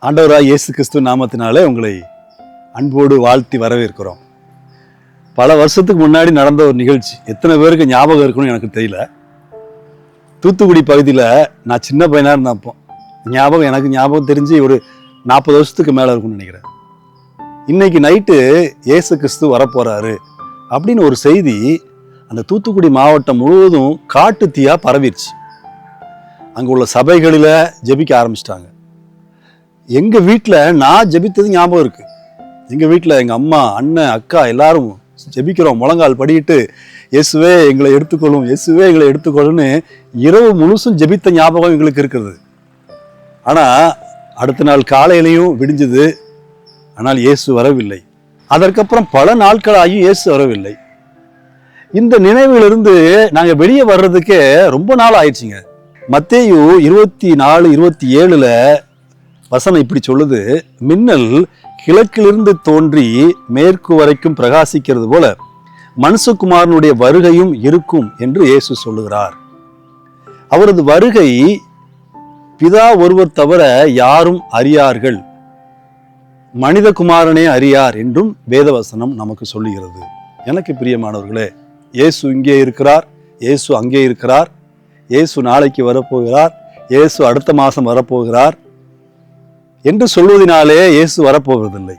ஆண்டவராய் இயேசு கிறிஸ்து நாமத்தினாலே உங்களை அன்போடு வாழ்த்தி வரவேற்கிறோம். பல வருஷத்துக்கு முன்னாடி நடந்த ஒரு நிகழ்ச்சி, எத்தனை பேருக்கு ஞாபகம் இருக்குன்னு எனக்கு தெரியல. தூத்துக்குடி பகுதியில் நான் சின்ன பையனாக இருந்தப்போ எனக்கு ஞாபகம் தெரிஞ்சு ஒரு 40 வருஷத்துக்கு மேலே இருக்கும்னு நினைக்கிறேன். இன்னைக்கு நைட்டு இயேசு கிறிஸ்து வரப்போறாரு அப்படின்னு ஒரு செய்தி அந்த தூத்துக்குடி மாவட்டம் முழுவதும் காட்டு தீயா பரவிடுச்சு. அங்கே உள்ள சபைகளில் ஜெபிக்க ஆரம்பிச்சிட்டாங்க. எங்கள் வீட்டில் நான் ஜெபித்தது ஞாபகம் இருக்கு. எங்கள் வீட்டில் எங்கள் அம்மா, அண்ணன், அக்கா எல்லாரும் ஜெபிக்கிறோம், முழங்கால் படிக்கிட்டு இயேசுவே எங்களை எடுத்துக்கொள்ளும், இயேசுவே எங்களை எடுத்துக்கொள்ளுன்னு இரவு முழுசும் ஜெபித்த ஞாபகம் எங்களுக்கு இருக்குது. ஆனால் அடுத்த நாள் காலையிலையும் விடிஞ்சது, ஆனால் இயேசு வரவில்லை. அதற்கப்புறம் பல நாட்களாகியும் இயேசு வரவில்லை. இந்த நினைவிலிருந்து நாங்கள் வெளியே வர்றதுக்கே ரொம்ப நாள் ஆயிடுச்சுங்க. மத்தேயு 24:27 வசனம் இப்படி சொல்லுது, மின்னல் கிழக்கிலிருந்து தோன்றி மேற்கு வரைக்கும் பிரகாசிக்கிறது போல மனுஷகுமாரனுடைய வருகையும் இருக்கும் என்று இயேசு சொல்லுகிறார். அவரது வருகை பிதா ஒருவர் தவிர யாரும் அறியார்கள், மனிதகுமாரனே அறியார் என்றும் வேதவசனம் நமக்கு சொல்லுகிறது. எனக்கு பிரியமானவர்களே, இயேசு இங்கே இருக்கிறார், இயேசு அங்கே இருக்கிறார், இயேசு நாளைக்கு வரப்போகிறார், இயேசு அடுத்த மாதம் வரப்போகிறார் என்று சொல்வதனாலே இயேசு வரப்போவதில்லை.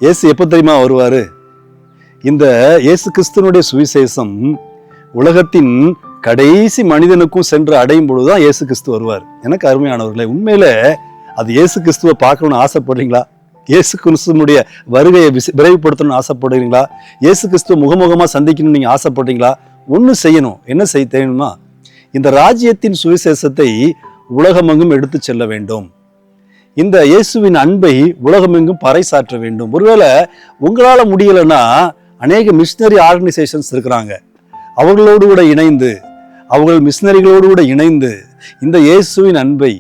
இயேசு எப்போ தெரியுமா வருவார்? இந்த இயேசு கிறிஸ்துவனுடைய சுவிசேஷம் உலகத்தின் கடைசி மனிதனுக்கும் சென்று அடையும் பொழுதுதான் இயேசு கிறிஸ்து வருவார். எனக்கு அருமையானவர்களே, உண்மையில அது இயேசு கிறிஸ்துவை பார்க்கணும்னு ஆசைப்படுறீங்களா? இயேசு கிறிஸ்துவனுடைய வருகையை விரைவுபடுத்தணும்னு ஆசைப்படுறீங்களா? இயேசு கிறிஸ்துவ முகமுகமாக சந்திக்கணும்னு நீங்கள் ஆசைப்படுறீங்களா? ஒன்று செய்யணும். என்ன செய்ய தெரியுமா? இந்த ராஜ்யத்தின் சுவிசேஷத்தை உலகமெங்கும் எடுத்து செல்ல வேண்டும். இந்த இயேசுவின் அன்பை உலகமெங்கும் பறைசாற்ற வேண்டும். ஒருவேளை உங்களால் முடியலைன்னா அநேக மிஷினரி ஆர்கனைசேஷன்ஸ் இருக்கிறாங்க. அவர்களோடு கூட இணைந்து, அவர்கள் மிஷினரிகளோடு கூட இணைந்து இந்த இயேசுவின் அன்பை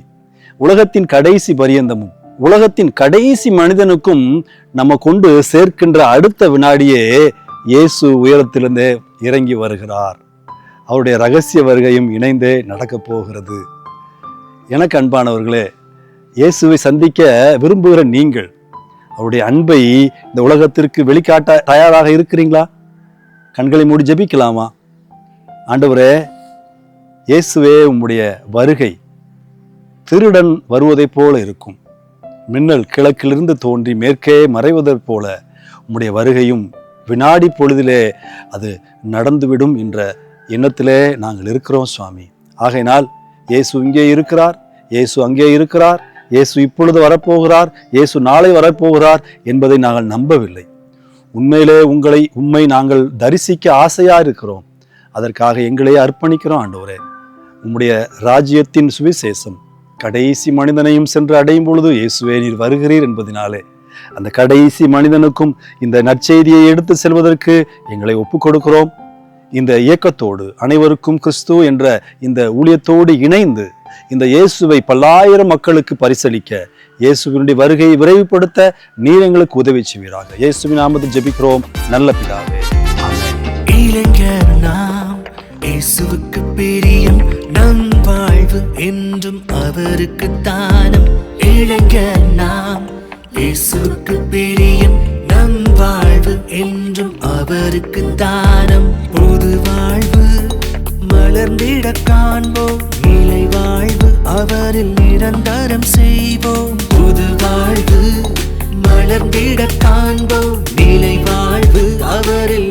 உலகத்தின் கடைசி பரியந்தமும் உலகத்தின் கடைசி மனிதனுக்கும் நம்ம கொண்டு சேர்க்கின்ற அடுத்த வினாடியே இயேசு உயரத்திலிருந்தே இறங்கி வருகிறார். அவருடைய ரகசிய வருகையும் இணைந்தே நடக்கப் போகிறது. எனக்கு அன்பானவர்களே, இயேசுவை சந்திக்க விரும்புகிற நீங்கள் அவருடைய அன்பை இந்த உலகத்திற்கு வெளிக்காட்ட தயாராக இருக்கிறீங்களா? கண்களை மூடி ஜெபிக்கலாமா? ஆண்டவரே, இயேசுவே, உம்முடைய வருகை திருடன் வருவதைப் போல இருக்கும். மின்னல் கிழக்கிலிருந்து தோன்றி மேற்கே மறைவதைப் போல உம்முடைய வருகையும் வினாடி பொழுதிலே அது நடந்துவிடும் என்ற எண்ணத்திலே நாங்கள் இருக்கிறோம் சுவாமி. ஆகையினால் இயேசு இங்கே இருக்கிறார், இயேசு அங்கே இருக்கிறார், இயேசு இப்பொழுது வரப்போகிறார், இயேசு நாளை வரப்போகிறார் என்பதை நாங்கள் நம்பவில்லை. உண்மையிலே உம்மை நாங்கள் தரிசிக்க ஆசையாக இருக்கிறோம். அதற்காக எங்களையே அர்ப்பணிக்கிறோம். ஆண்டவரே, உம்முடைய ராஜ்யத்தின் சுவிசேஷம் கடைசி மனிதனையும் சென்று அடையும் பொழுது இயேசுவே நீர் வருகிறீர் என்பதனாலே அந்த கடைசி மனிதனுக்கும் இந்த நற்செய்தியை எடுத்து செல்வதற்கு எங்களை ஒப்புக் கொடுக்கிறோம். இந்த இயக்கத்தோடு அனைவருக்கும் கிறிஸ்து என்ற இந்த ஊழியத்தோடு இணைந்து இந்த இயேசுவை பல்லாயிரம் மக்களுக்கு பரிசளிக்க இயேசுவினுடைய வருகையை விரைவுபடுத்த நீர் எங்களுக்கு உதவி செய்வீராக. இயேசுவின் நாமத்தில் ஜெபிக்கிறோம் நல்ல பிதாவே. இளைஞர் நாம் இயேசுவுக்கு பிரியம், நம் வாழ்வு என்றும் அவருக்கு தானம். இளைஞர் நாம் இயேசுவுக்கு பிரியம், நம் வாழ்வு என்றும் அவருக்கு தானம். புது வாழ்வு மலர்ந்திட காண்போம், நிலை வாழ்வு அவரில் நிரந்தரம் செய்வோம். புது வாழ்வு மலர்ந்திட காண்போம், நிலை வாழ்வு அவரில்